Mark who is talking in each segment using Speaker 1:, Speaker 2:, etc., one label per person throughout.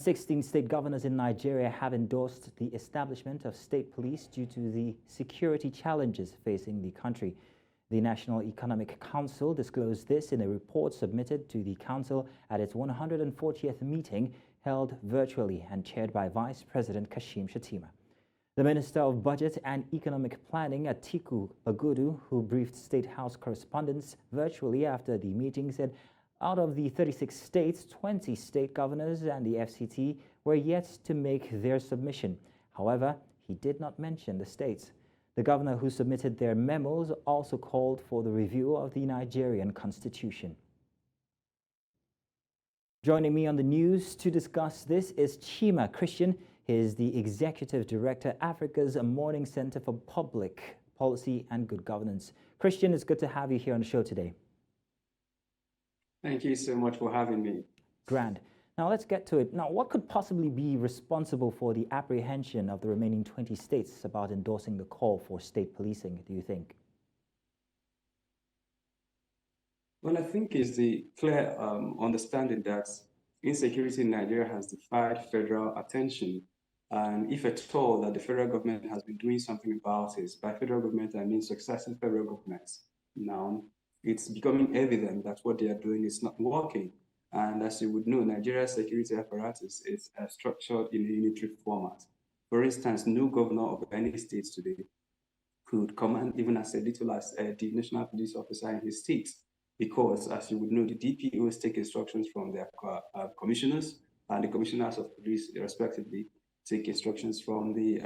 Speaker 1: 16 state governors in Nigeria have endorsed the establishment of state police due to the security challenges facing the country. The National Economic Council disclosed this in a report submitted to the Council at its 140th meeting held virtually and chaired by Vice President Kashim Shettima. The Minister of Budget and Economic Planning, Atiku Bagudu, who briefed State House correspondents virtually after the meeting, said out of the 36 states, 20 state governors and the FCT were yet to make their submission. However, he did not mention the states. The governor who submitted their memos also called for the review of the Nigerian Constitution. Joining me on the news to discuss this is Chima Christian. He is the Executive Director, Africa's Morning Center for Public Policy and Good Governance. Christian, it's good to have you here on the show today.
Speaker 2: Thank you so much for having me.
Speaker 1: Grand. Now let's get to it. Now, what could possibly be responsible for the apprehension of the remaining 20 states about endorsing the call for state policing, do you think?
Speaker 2: Well, I think it's the clear understanding that insecurity in Nigeria has defied federal attention. And if at all that the federal government has been doing something about it, by federal government I mean successive federal governments. Now, it's becoming evident that what they are doing is not working. And as you would know, Nigeria's security apparatus is structured in a unitary format. For instance, no governor of any state today could command even as little as the national police officer in his state, because as you would know, the DPOs take instructions from their commissioners, and the commissioners of police respectively take instructions from the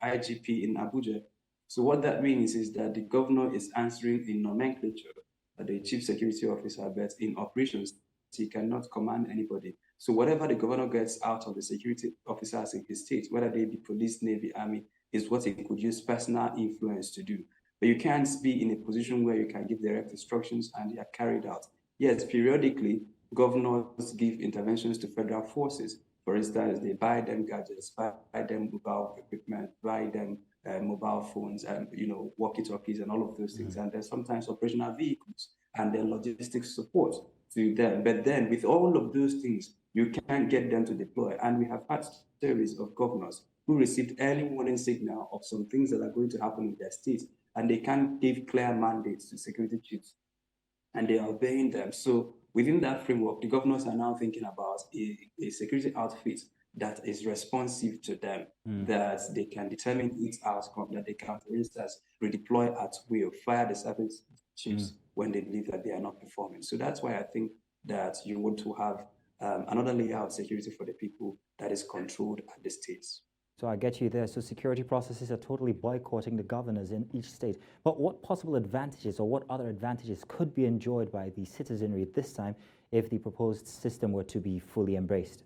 Speaker 2: IGP in Abuja. So what that means is that the governor is answering in nomenclature, the chief security officer, but in operations, he cannot command anybody. So whatever the governor gets out of the security officers in his state, whether they be police, navy, army, is what he could use personal influence to do. But you can't be in a position where you can give direct instructions and they are carried out. Yes, periodically, governors give interventions to federal forces. For instance, they buy them gadgets, buy them mobile equipment, buy them mobile phones, and walkie-talkies and all of those things. And there's sometimes operational vehicles and then logistics support to them. But then with all of those things, you can't get them to deploy. And we have had series of governors who received early warning signal of some things that are going to happen in their states, and they can't give clear mandates to security chiefs, and they are obeying them. So within that framework, the governors are now thinking about a security outfit that is responsive to them, that they can determine its outcome, that they can, for instance, redeploy at will, fire the service chiefs when they believe that they are not performing. So that's why I think that you want to have another layer of security for the people that is controlled at the states.
Speaker 1: So I get you there. So security processes are totally boycotting the governors in each state. But what possible advantages or what other advantages could be enjoyed by the citizenry this time if the proposed system were to be fully embraced?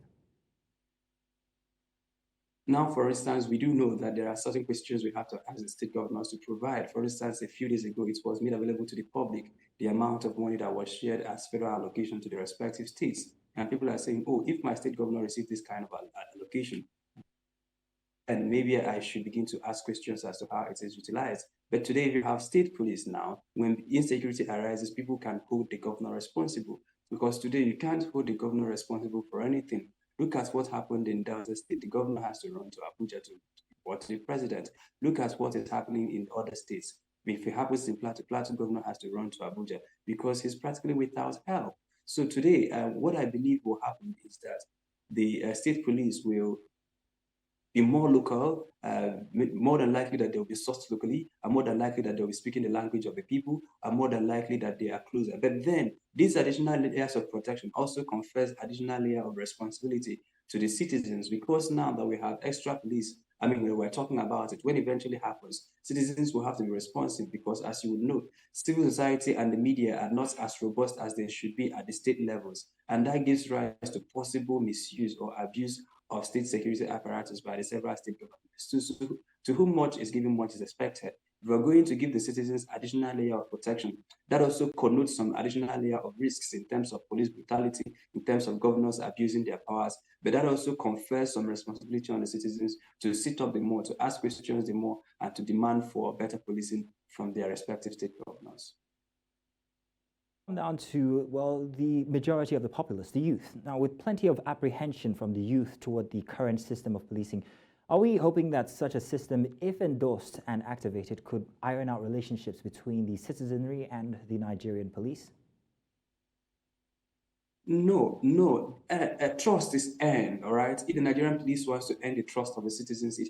Speaker 2: Now, for instance, we do know that there are certain questions we have to ask the state governors to provide. For instance, a few days ago, it was made available to the public the amount of money that was shared as federal allocation to the respective states. And people are saying, oh, if my state governor received this kind of allocation, and maybe I should begin to ask questions as to how it is utilized. But today, if you have state police now, when insecurity arises, people can hold the governor responsible. Because today, you can't hold the governor responsible for anything. Look at what happened in Delta State. The governor has to run to Abuja to report to the president. Look at what is happening in other states. If it happens in Plateau, Plateau governor has to run to Abuja because he's practically without help. So today, what I believe will happen is that the state police will be more local, more than likely that they'll be sourced locally, and more than likely that they'll be speaking the language of the people, and more than likely that they are closer. But then, these additional layers of protection also confers additional layer of responsibility to the citizens, because now that we have extra police, I mean, we were talking about it, when it eventually happens, citizens will have to be responsive because, as you would know, civil society and the media are not as robust as they should be at the state levels. And that gives rise to possible misuse or abuse of state security apparatus by the several state governments. To whom much is given, much is expected. If we're going to give the citizens additional layer of protection, that also connotes some additional layer of risks in terms of police brutality, in terms of governors abusing their powers, but that also confers some responsibility on the citizens to sit up the more, to ask questions the more, and to demand for better policing from their respective state governors.
Speaker 1: Down to, well, the majority of the populace, the youth. Now, with plenty of apprehension from the youth toward the current system of policing, are we hoping that such a system, if endorsed and activated, could iron out relationships between the citizenry and the Nigerian police?
Speaker 2: No, no. Trust is earned, all right? If the Nigerian police wants to earn the trust of the citizens, it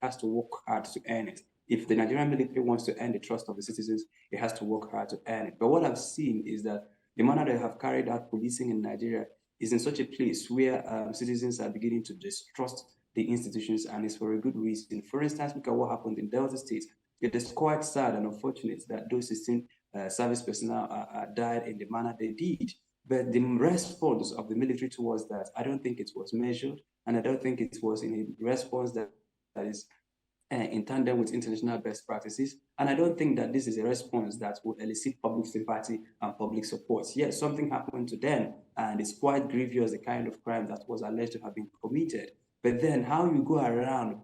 Speaker 2: has to work hard to earn it. If the Nigerian military wants to earn the trust of the citizens, it has to work hard to earn it. But what I've seen is that the manner they have carried out policing in Nigeria is in such a place where citizens are beginning to distrust the institutions, and it's for a good reason. For instance, look at what happened in Delta State. It is quite sad and unfortunate that those 16 service personnel died in the manner they did. But the response of the military towards that, I don't think it was measured, and I don't think it was in a response that is in tandem with international best practices. And I don't think that this is a response that will elicit public sympathy and public support. Yes, something happened to them, and it's quite grievous, the kind of crime that was alleged to have been committed. But then how you go around,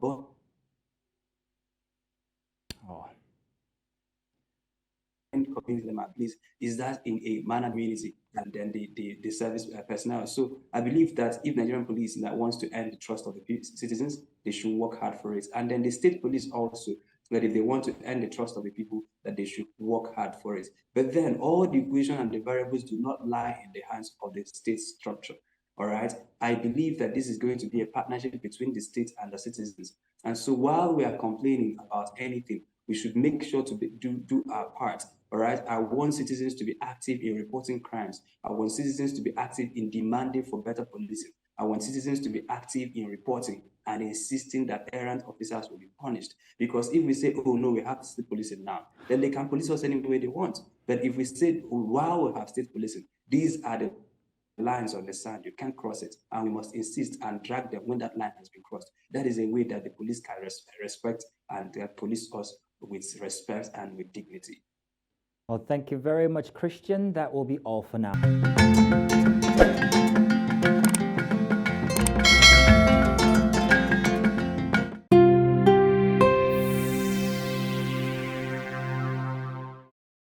Speaker 2: convince them at least, is that in a manner community and then the service personnel. So I believe that if Nigerian police that wants to earn the trust of the citizens, they should work hard for it. And then the state police also, that if they want to earn the trust of the people, that they should work hard for it. But then all the equation and the variables do not lie in the hands of the state structure. All right. I believe that this is going to be a partnership between the state and the citizens. And so while we are complaining about anything, we should make sure to do our part. All right. I want citizens to be active in reporting crimes. I want citizens to be active in demanding for better policing. I want citizens to be active in reporting and insisting that errant officers will be punished. Because if we say, oh no, we have state policing now, then they can police us any way they want. But if we say, oh, while we have state policing, these are the lines on the sand, you can't cross it, and we must insist and drag them when that line has been crossed. That is a way that the police can respect and police us with respect and with dignity.
Speaker 1: Well, thank you very much, Christian. That will be all for now.